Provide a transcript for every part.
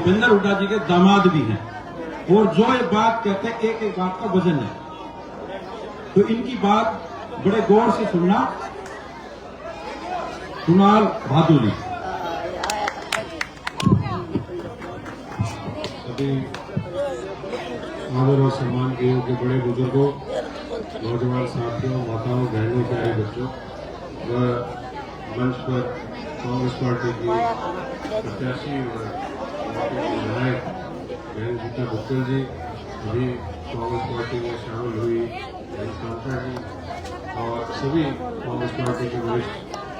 दीपेंद्र हुड्डा जी के दामाद भी हैं और जो ये बात कहते हैं एक एक बात का वजन है, तो इनकी बात बड़े गौर से सुनना। कुणाल भादुली सभी आदर और सम्मान के योग्य बड़े बुजुर्गों, नौजवान साथियों, माताओं, बहनों, प्यारे बच्चों व मंच पर कांग्रेस पार्टी की प्रत्याशी और विधायक बहन गीता बुक्कल जी, अभी कांग्रेस पार्टी में शामिल हुई कांता जी और सभी कांग्रेस पार्टी के वरिष्ठ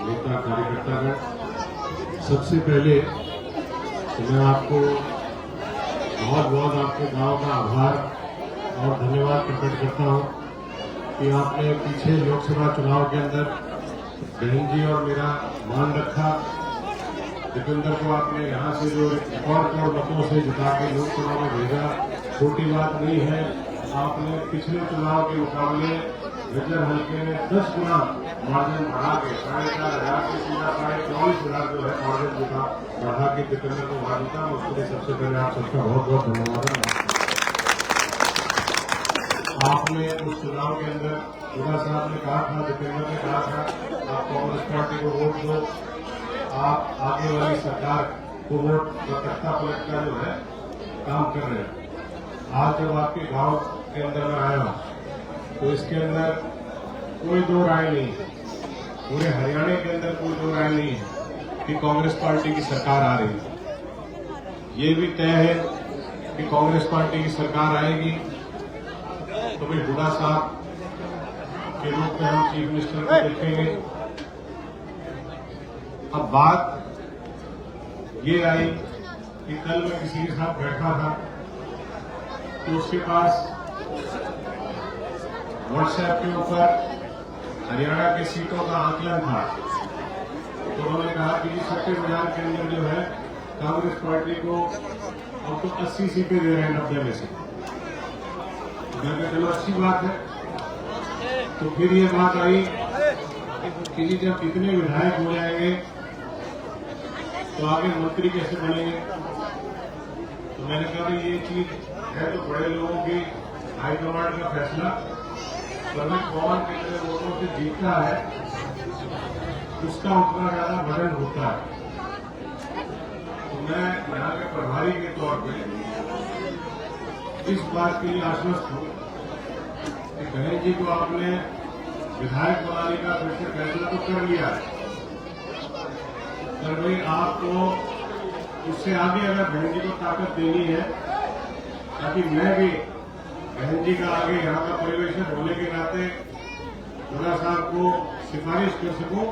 नेता कार्यकर्तागण, सबसे पहले तो मैं आपको बहुत बहुत आपके गांव का आभार और धन्यवाद प्रकट करता हूं कि आपने पीछे लोकसभा चुनाव के अंदर बहन जी और मेरा मान रखा। दीपेंद्र को आपने यहां से जो रिकॉर्ड मतों से जिता के लोकसभा में भेजा, छोटी बात नहीं है। आपने पिछले चुनाव के मुकाबले गज्जर हल्के में 10 गुना मार्जिन बढ़ा के 4,500 से सीधा 24,500 जो है मार्जिन जिता बढ़ा के दीपेंद्र को वहां जीता। उसके लिए सबसे पहले आप सबका बहुत बहुत धन्यवाद है। आपने उस चुनाव के अंदर हुड्डा साहब ने कहा था, दीपेंद्र ने कहा था, आप कांग्रेस पार्टी को वोट दो, आप आगे वाली सरकार को वोट तख्ता पलट का जो है काम कर रहे हैं। आज जब आपके गांव के अंदर मैं आया तो इसके अंदर कोई दो राय नहीं है, पूरे हरियाणा के अंदर कोई दो राय नहीं है कि कांग्रेस पार्टी की सरकार आ रही है। ये भी तय है कि कांग्रेस पार्टी की सरकार आएगी तो भाई हुड्डा साहब के रूप में हम चीफ मिनिस्टर को देखेंगे। अब बात ये आई कि कल मैं किसी के साथ बैठा था तो उसके पास व्हाट्सएप के ऊपर हरियाणा की सीटों का आकलन था। तो उन्होंने कहा कि सट्टे बाजार के अंदर जो है कांग्रेस पार्टी को अब तो 80 सीटें दे रहे हैं 90 में से। चलो अच्छी बात है। तो फिर ये बात आई कि जी जब इतने विधायक हो जाएंगे तो आगे मंत्री कैसे बनेंगे। तो मैंने कहा कि ये चीज है तो बड़े लोगों की हाईकमांड का फैसला, पर कौन कितने वोटों से जीतता है उसका उतना ज्यादा वजन होता है। तो मैं यहाँ के प्रभारी के तौर पे इस बात के लिए आश्वस्त हूं कि बहन जी को आपने विधायक बनाने का फिर से फैसला तो कर लिया है, पर भाई आपको उससे आगे अगर बहन जी को ताकत देनी है ताकि मैं भी बहन जी का आगे यहाँ का परिवेशक होने के नाते हुड्डा साहब को सिफारिश कर सकूं,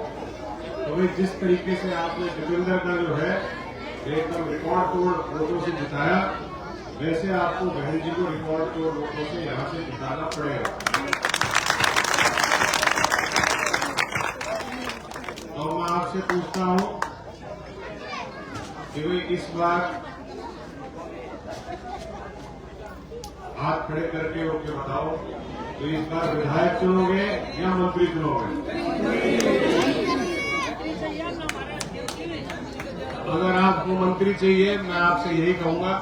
तो भाई जिस तरीके से आपने दीपेंद्र का जो है एकदम रिकॉर्ड तोड़ वोटों से जिताया, वैसे आपको बहन जी को रिकॉर्ड तोड़ वोटों से यहाँ से जिताना पड़ेगा। और मैं आपसे पूछता हूं कि भाई इस बार हाथ खड़े करके होके बताओ, तो इस बार विधायक चुनोगे या मंत्री चुनोगे? अगर आपको मंत्री चाहिए, मैं आपसे यही कहूंगा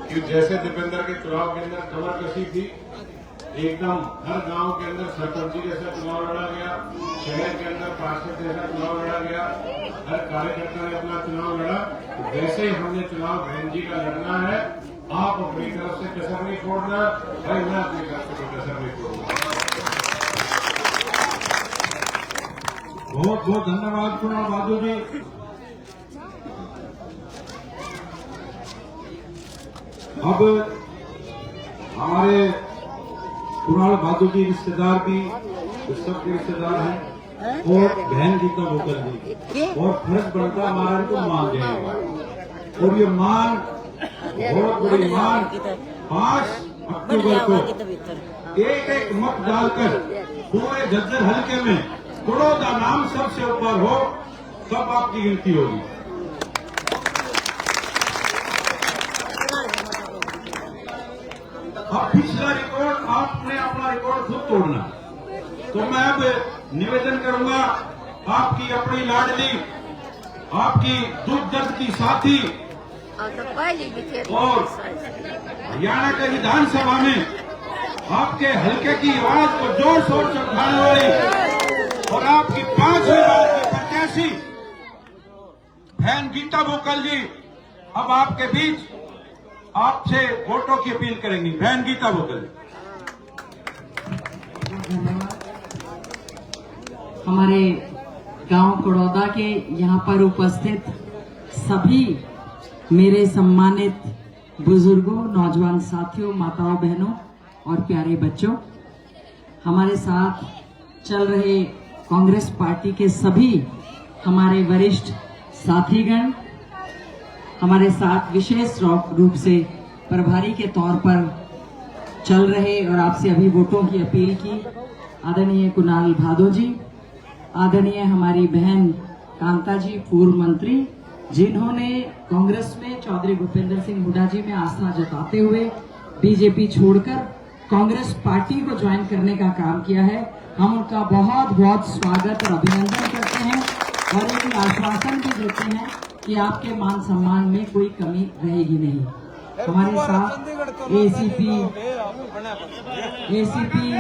कि जैसे दीपेंद्र के चुनाव के अंदर कमर कसी थी, एकदम हर गांव के अंदर सरपंची जैसा चुनाव लड़ा गया, शहर के अंदर पार्षद जैसा चुनाव लड़ा गया, हर कार्यकर्ता ने अपना चुनाव लड़ा, तो वैसे ही हमने चुनाव बहन जी का लड़ना है। आप अपनी तरफ से कसर नहीं छोड़ना, भाई मैं अपनी तरफ से कोई कसर नहीं छोड़ूंगा। बहुत बहुत धन्यवाद कुणाल भादु जी। अब हमारे कुणाल भादु जी रिश्तेदार भी सबके रिश्तेदार हैं और बहन गीता बुक्कल जी, और फर्ज बनता हमारा इनको मान देगा। और ये मान बहुत बड़ी मान 5 अक्टूबर को एक एक मत डालकर पूरे झज्जर हल्के में बड़ौदा नाम सबसे ऊपर हो, तब आपकी गिनती होगी। अब पिछला रिकॉर्ड आपने अपना रिकॉर्ड खुद तोड़ना। तो मैं अब निवेदन करूंगा, आपकी अपनी लाडली, आपकी दुख दर्द की साथी और हरियाणा के विधानसभा में आपके हल्के की आवाज को जोर शोर से उठाने वाली और आपकी 5वीं बार की प्रत्याशी बहन गीता भोकल जी अब आपके बीच आपसे वोटों की अपील करेंगी। बहन गीता भोकल जी। हमारे गांव कड़ौदा के यहाँ पर उपस्थित सभी मेरे सम्मानित बुजुर्गों, नौजवान साथियों, माताओं, बहनों और प्यारे बच्चों, हमारे साथ चल रहे कांग्रेस पार्टी के सभी हमारे वरिष्ठ साथीगण, हमारे साथ विशेष रूप से प्रभारी के तौर पर चल रहे और आपसे अभी वोटों की अपील की आदरणीय कुणाल भादो जी, आदरणीय हमारी बहन कांता जी, पूर्व मंत्री, जिन्होंने कांग्रेस में चौधरी भूपेंद्र सिंह हुड्डा जी में आस्था जताते हुए बीजेपी छोड़कर कांग्रेस पार्टी को ज्वाइन करने का काम किया है। हम उनका बहुत बहुत स्वागत और अभिनंदन करते हैं और एक आश्वासन भी देते हैं कि आपके मान सम्मान में कोई कमी रहेगी नहीं। हमारे साथ एसीपी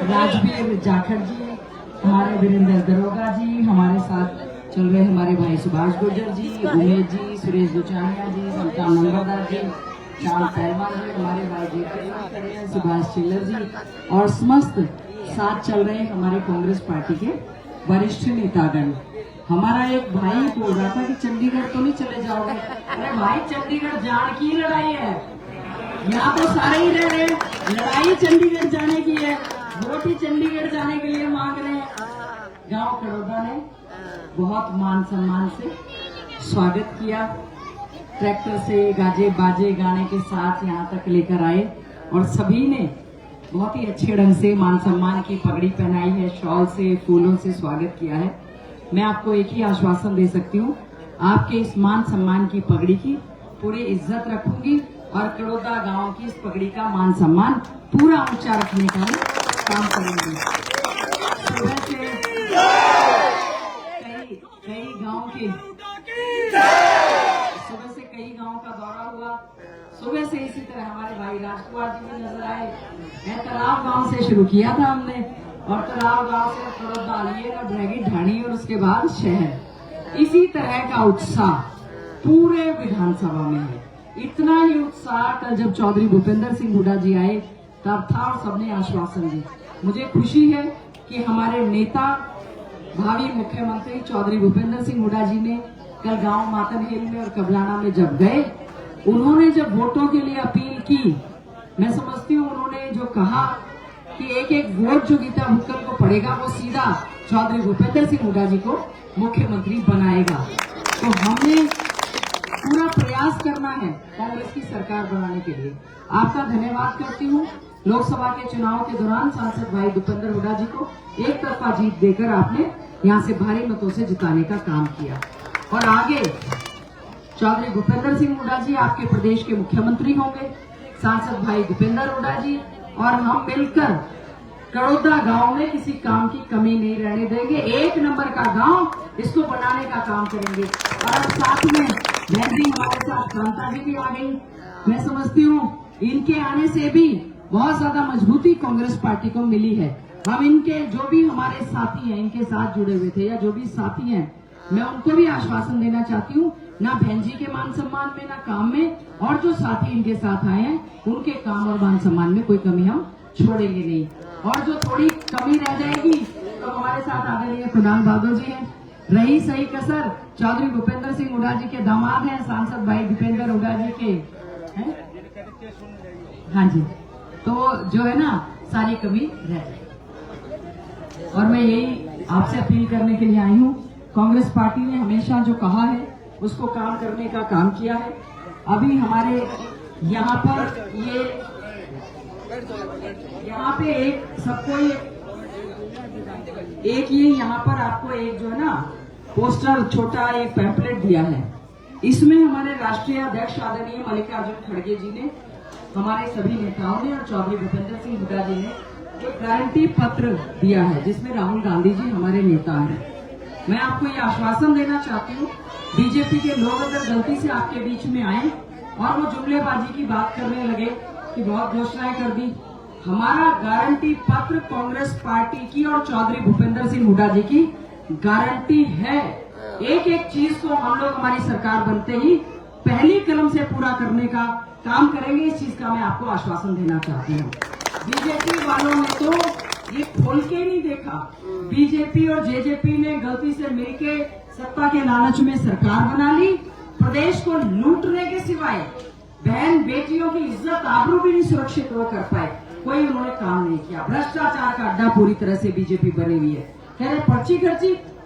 राजवीर जाखड़ जी, हमारे वीरेंद्र दरोगा जी, हमारे साथ चल रहे हमारे भाई सुभाष गुर्जर जी, उमेश जी, सुरेश दुचानिया जी, संतान नंबरदार जी, चांद पहलवान जी, हमारे भाई जी सुभाष चिल्लर जी और समस्त साथ चल रहे हमारे कांग्रेस पार्टी के वरिष्ठ नेतागण। हमारा एक भाई बोल रहा था कि चंडीगढ़ तो नहीं चले जाओगे। अरे भाई, चंडीगढ़ जान की लड़ाई है, यहाँ तो सारे ही रह रहे, लड़ाई चंडीगढ़ जाने की है, वोट ही चंडीगढ़ जाने के लिए मांग रहे हैं। गांव कड़ौदा ने बहुत मान सम्मान से स्वागत किया, ट्रैक्टर से गाजे बाजे गाने के साथ यहाँ तक लेकर आए और सभी ने बहुत ही अच्छे ढंग से मान सम्मान की पगड़ी पहनाई है, शॉल से, फूलों से स्वागत किया है। मैं आपको एक ही आश्वासन दे सकती हूँ, आपके इस मान सम्मान की पगड़ी की पूरी इज्जत रखूंगी और कड़ौदा गांव की इस पगड़ी का मान सम्मान पूरा ऊंचा रखने का काम करेंगे। सुबह से कई गांव का दौरा हुआ, सुबह से इसी तरह हमारे भाई राजकुमार जी भी नजर आए। तालाब गांव से शुरू किया था हमने और तालाब गांव से कड़ौदा लिए और ढेगी ढाणी और उसके बाद शहर। इसी तरह का उत्साह पूरे विधानसभा में है। इतना ही उत्साह कल जब चौधरी भूपेंद्र सिंह हुड्डा जी आए तब था और सबने आश्वासन दी। मुझे खुशी है कि हमारे नेता भावी मुख्यमंत्री चौधरी भूपेंद्र सिंह हुड्डा जी ने कल गांव मातन हिल में और कबलाना में जब गए, उन्होंने जब वोटों के लिए अपील की, मैं समझती हूँ उन्होंने जो कहा कि एक एक वोट जो गीता भुक्कल को पड़ेगा वो सीधा चौधरी भूपेंद्र सिंह हुड्डा जी को मुख्यमंत्री बनाएगा। तो हमें पूरा प्रयास करना है कांग्रेस की सरकार बनाने के लिए। आपका धन्यवाद करती हूँ। लोकसभा के चुनाव के दौरान सांसद भाई भूपेंद्र हुड्डा जी को एक तरफा जीत देकर आपने यहाँ से भारी मतों से जिताने का काम किया और आगे चौधरी भूपेंद्र सिंह हुड्डा जी आपके प्रदेश के मुख्यमंत्री होंगे, सांसद भाई भूपेंद्र हुड्डा जी और हम मिलकर कड़ौदा गांव में किसी काम की कमी नहीं रहने देंगे। एक नंबर का गांव, इसको बनाने का काम करेंगे। और साथ में बहन जी हमारे साथ कांता जी भी आ गई। मैं समझती हूँ इनके आने से भी बहुत ज्यादा मजबूती कांग्रेस पार्टी को मिली है। हम इनके जो भी हमारे साथी हैं, इनके साथ जुड़े हुए थे या जो भी साथी हैं, मैं उनको भी आश्वासन देना चाहती हूँ, ना बहन जी के मान सम्मान में, ना काम में, और जो साथी इनके साथ आए हैं उनके काम और मान सम्मान में कोई कमी हम छोड़ेंगे नहीं। और जो थोड़ी कमी रह जाएगी तो हमारे साथ आदरणीय कुणाल भादो जी हैं। रही सही कसर चौधरी भूपेंद्र सिंह हुड्डा जी के दामाद हैं, सांसद भाई दीपेंद्र हुड्डा जी के हैं। हाँ जी, तो जो है ना सारी कमी रह जाएगी। और मैं यही आपसे अपील करने के लिए आई हूँ, कांग्रेस पार्टी ने हमेशा जो कहा है उसको काम करने का काम किया है। अभी हमारे यहाँ पर यहाँ पे एक सबको एक ये यहाँ पर आपको एक जो है ना पोस्टर छोटा एक पैम्पलेट दिया है। इसमें हमारे राष्ट्रीय अध्यक्ष आदरणीय मल्लिकार्जुन खड़गे जी ने, हमारे सभी नेताओं ने और चौधरी भूपेंद्र सिंह हुड्डा जी ने एक गारंटी पत्र दिया है जिसमें राहुल गांधी जी हमारे नेता हैं। मैं आपको ये आश्वासन देना चाहती हूँ बीजेपी के लोग अगर गलती से आपके बीच में आए और वो जुमलेबाजी की बात करने लगे कि बहुत घोषणाएं कर दी, हमारा गारंटी पत्र कांग्रेस पार्टी की और चौधरी भूपेंद्र सिंह हुड्डा जी की गारंटी है। एक एक चीज को हम लोग हमारी सरकार बनते ही पहली कलम से पूरा करने का काम करेंगे। इस चीज का मैं आपको आश्वासन देना चाहती हूँ। बीजेपी वालों ने तो ये खोल के नहीं देखा। बीजेपी और जेजेपी ने गलती से मिलके सत्ता के लालच में सरकार बना ली। प्रदेश को लूटने के सिवाय बहन बेटियों की इज्जत आबरू भी नहीं सुरक्षित वो कर पाए, कोई उन्होंने काम नहीं किया। भ्रष्टाचार का अड्डा पूरी तरह से बीजेपी बनी हुई है। कह रहे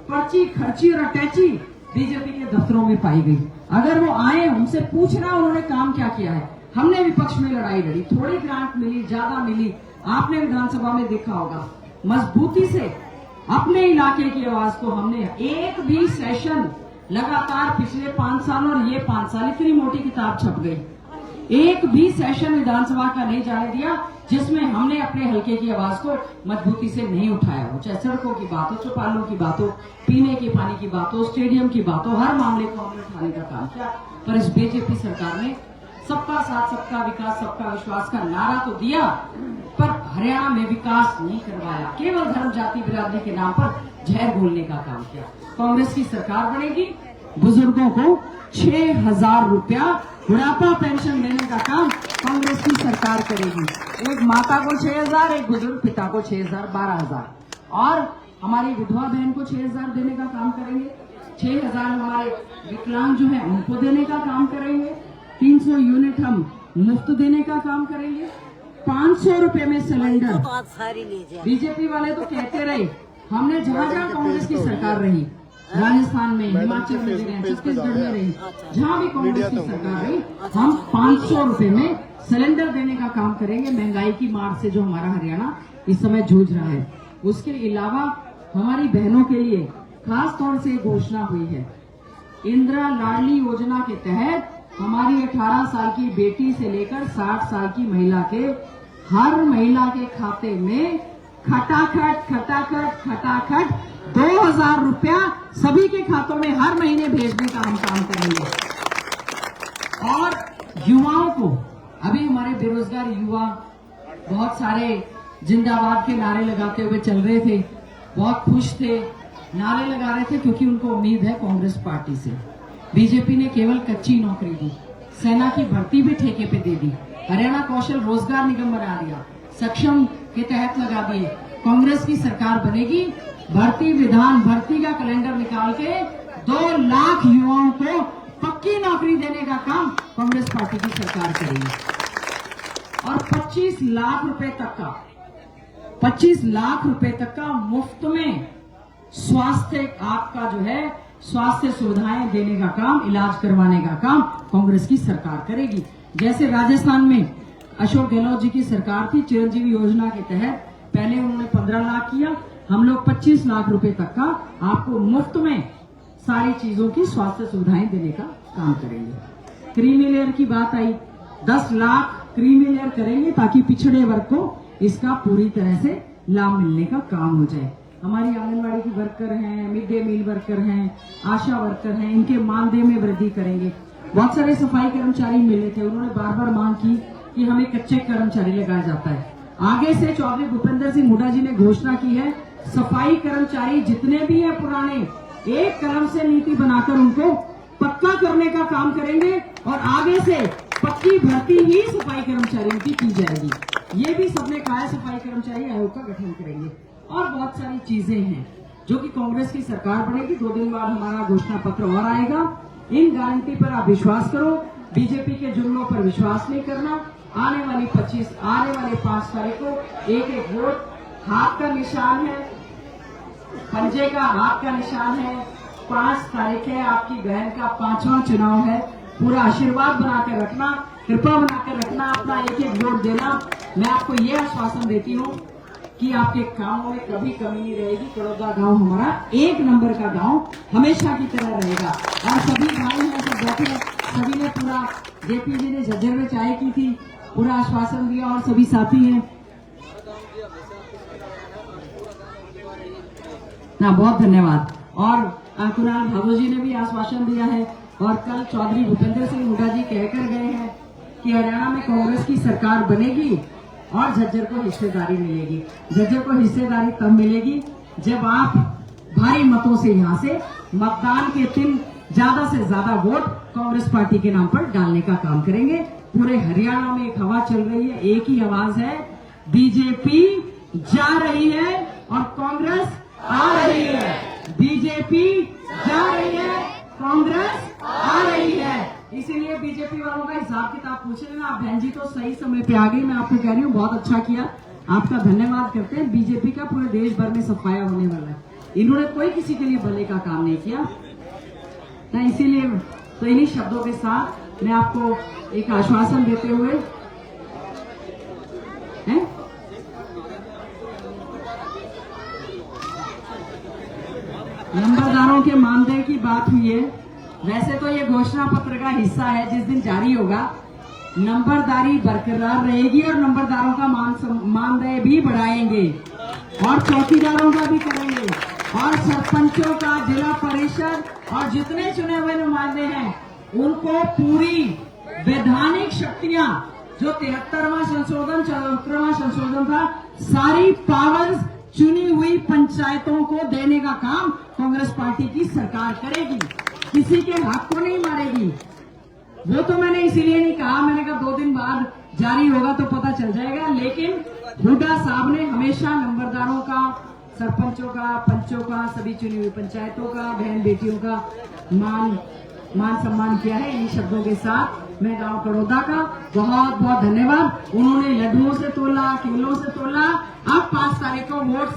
पर्ची खर्ची और अटैची बीजेपी के दफ्तरों में पाई गई। अगर वो आए उनसे पूछना उन्होंने काम क्या किया है। हमने विपक्ष में लड़ाई लड़ी, थोड़ी ग्रांट मिली, ज्यादा मिली, आपने विधानसभा में देखा होगा। मजबूती से अपने इलाके की आवाज को हमने एक भी सेशन लगातार पिछले 5 साल और ये 5 साल, इतनी मोटी किताब छप गई, एक भी सेशन विधानसभा का नहीं जाने दिया जिसमें हमने अपने हल्के की आवाज को मजबूती से नहीं उठाया हो। चाहे सड़कों की बात हो, चौपालों की बात हो, पीने के पानी की बात हो, स्टेडियम की बात हो, हर मामले को हमने उठाने का काम किया। पर इस बीजेपी सरकार ने सबका साथ, सबका विकास, सबका विश्वास का नारा तो दिया, पर हरियाणा में विकास नहीं करवाया। केवल धर्म जाति बिरादरी के नाम पर जहर घोलने का काम किया। कांग्रेस की सरकार बनेगी, बुजुर्गों को 6,000 रुपया बुढ़ापा पेंशन देने का काम कांग्रेस की सरकार करेगी। एक माता को 6,000, एक बुजुर्ग पिता को 6,000, 12,000, और हमारी विधवा बहन को 6,000 देने का काम करेंगे। 6,000 हमारे विकलांग जो है उनको देने का काम करेंगे। 300 यूनिट हम मुफ्त देने का काम करेंगे। 500 रुपए में सिलेंडर। बीजेपी वाले तो कहते रहे, हमने जहाँ जहाँ कांग्रेस की सरकार रही, राजस्थान में, हिमाचल में रही, छत्तीसगढ़ में रही, जहाँ भी कांग्रेस की सरकार रही, हम 500 रुपए में सिलेंडर देने का काम करेंगे। महंगाई की मार से जो हमारा हरियाणा इस समय जूझ रहा है, उसके अलावा हमारी बहनों के लिए खास तौर से घोषणा हुई है। इंदिरा लाडली योजना के तहत हमारी 18 साल की बेटी से लेकर 60 साल की महिला के हर महिला के खाते में खटाखट 2,000 रुपया सभी के खातों में हर महीने भेजने का हम काम करेंगे। और युवाओं को, अभी हमारे बेरोजगार युवा बहुत सारे जिंदाबाद के नारे लगाते हुए चल रहे थे, बहुत खुश थे, नारे लगा रहे थे क्योंकि उनको उम्मीद है कांग्रेस पार्टी से। बीजेपी ने केवल कच्ची नौकरी दी, सेना की भर्ती भी ठेके पे दे दी, हरियाणा कौशल रोजगार निगम बना दिया, सक्षम के तहत लगा दिए। कांग्रेस की सरकार बनेगी, भर्ती का कैलेंडर निकाल के 2 लाख युवाओं को पक्की नौकरी देने का काम कांग्रेस पार्टी की सरकार करेगी। और 25 लाख रुपए तक का मुफ्त में स्वास्थ्य, आपका जो है स्वास्थ्य सुविधाएं देने का काम, इलाज करवाने का काम कांग्रेस की सरकार करेगी। जैसे राजस्थान में अशोक गहलोत जी की सरकार थी, चिरंजीवी योजना के तहत पहले उन्होंने 15 लाख किया, हम लोग 25 लाख रुपए तक का आपको मुफ्त में सारी चीजों की स्वास्थ्य सुविधाएं देने का काम करेंगे। क्रीमी लेयर की बात आई, 10 लाख क्रीमी लेयर करेंगे ताकि पिछड़े वर्ग को इसका पूरी तरह से लाभ मिलने का काम हो जाए। हमारी आंगनबाड़ी की वर्कर हैं, मिड डे मील वर्कर हैं, आशा वर्कर हैं, इनके मानदेय में वृद्धि करेंगे। बहुत सारे सफाई कर्मचारी मिले थे, उन्होंने बार बार मांग की कि हमें कच्चे कर्मचारी लगाया जाता है। आगे से चौधरी भूपेंद्र सिंह हुड्डा जी ने घोषणा की है, सफाई कर्मचारी जितने भी हैं पुराने, एक कलम से नीति बनाकर उनको पक्का करने का काम करेंगे और आगे से पक्की भर्ती ही सफाई कर्मचारियों की जाएगी। ये भी सबने कहा है, सफाई कर्मचारी आयोग का गठन करेंगे। और बहुत सारी चीजें हैं जो कि कांग्रेस की सरकार बनेगी। 2 दिन बाद हमारा घोषणा पत्र और आएगा। इन गारंटी पर आप विश्वास करो, बीजेपी के जुमलों पर विश्वास नहीं करना। आने वाले 5 तारीख को एक वोट, हाथ का निशान है, पंजे का हाथ का निशान है। 5 तारीख है, आपकी बहन का 5वां चुनाव है। पूरा आशीर्वाद बनाकर रखना, कृपा बनाकर रखना, अपना एक वोट देना। मैं आपको ये आश्वासन देती हूँ कि आपके कामों में कभी कमी नहीं रहेगी। कड़ौदा गांव हमारा 1 नंबर का गांव हमेशा की तरह रहेगा। और सभी भाई हैं, सब बैठे, सभी ने पूरा, जेपी जी ने झज्जर में चाय की थी, पूरा आश्वासन दिया, और सभी साथी हैं ना, बहुत धन्यवाद। और कुणाल भादो जी ने भी आश्वासन दिया है और कल चौधरी भूपेंद्र सिंह हुड्डा जी कहकर गए हैं कि हरियाणा में कांग्रेस की सरकार बनेगी और झज्जर को हिस्सेदारी मिलेगी। झज्जर को हिस्सेदारी तब मिलेगी जब आप भारी मतों से यहाँ से मतदान के दिन ज्यादा से ज्यादा वोट कांग्रेस पार्टी के नाम पर डालने का काम करेंगे। पूरे हरियाणा में एक हवा चल रही है, एक ही आवाज है, बीजेपी जा रही है और कांग्रेस आ रही है। बीजेपी जा रही है, कांग्रेस आ रही है। इसीलिए बीजेपी वालों का हिसाब किताब पूछ लेना। आप बहन जी तो सही समय पे आ गई, मैं आपको कह रही हूँ बहुत अच्छा किया, आपका धन्यवाद करते हैं। बीजेपी का पूरे देश भर में सफाया होने वाला है। इन्होंने कोई किसी के लिए भले का काम नहीं किया ना, इसीलिए तो इन्हीं शब्दों के साथ मैं आपको एक आश्वासन देते हुए हैं नंबरदारों के मानदेय की बात हुई है। वैसे तो ये घोषणा पत्र का हिस्सा है, जिस दिन जारी होगा नंबरदारी बरकरार रहेगी और नंबरदारों का मानदेय भी बढ़ाएंगे और चौकीदारों का भी करेंगे और सरपंचों का, जिला परिषद और जितने चुने हुए नुमाइंदे हैं उनको पूरी वैधानिक शक्तियां, जो 73वां संशोधन 74वां संशोधन था, सारी पावर्स चुनी हुई पंचायतों को देने का काम कांग्रेस पार्टी की सरकार करेगी। किसी के हक को नहीं मारेगी। वो तो मैंने इसीलिए नहीं कहा, मैंने कहा 2 दिन बाद जारी होगा तो पता चल जाएगा। लेकिन हुड्डा साहब ने हमेशा नंबरदारों का, सरपंचों का, पंचों का, सभी चुनी हुई पंचायतों का, बहन बेटियों का मान सम्मान किया है। इन शब्दों के साथ मैं गांव कड़ौदा का बहुत बहुत धन्यवाद। उन्होंने लड्डुओं से तोला, केलों से तोला। अब 5 तारीख को वोट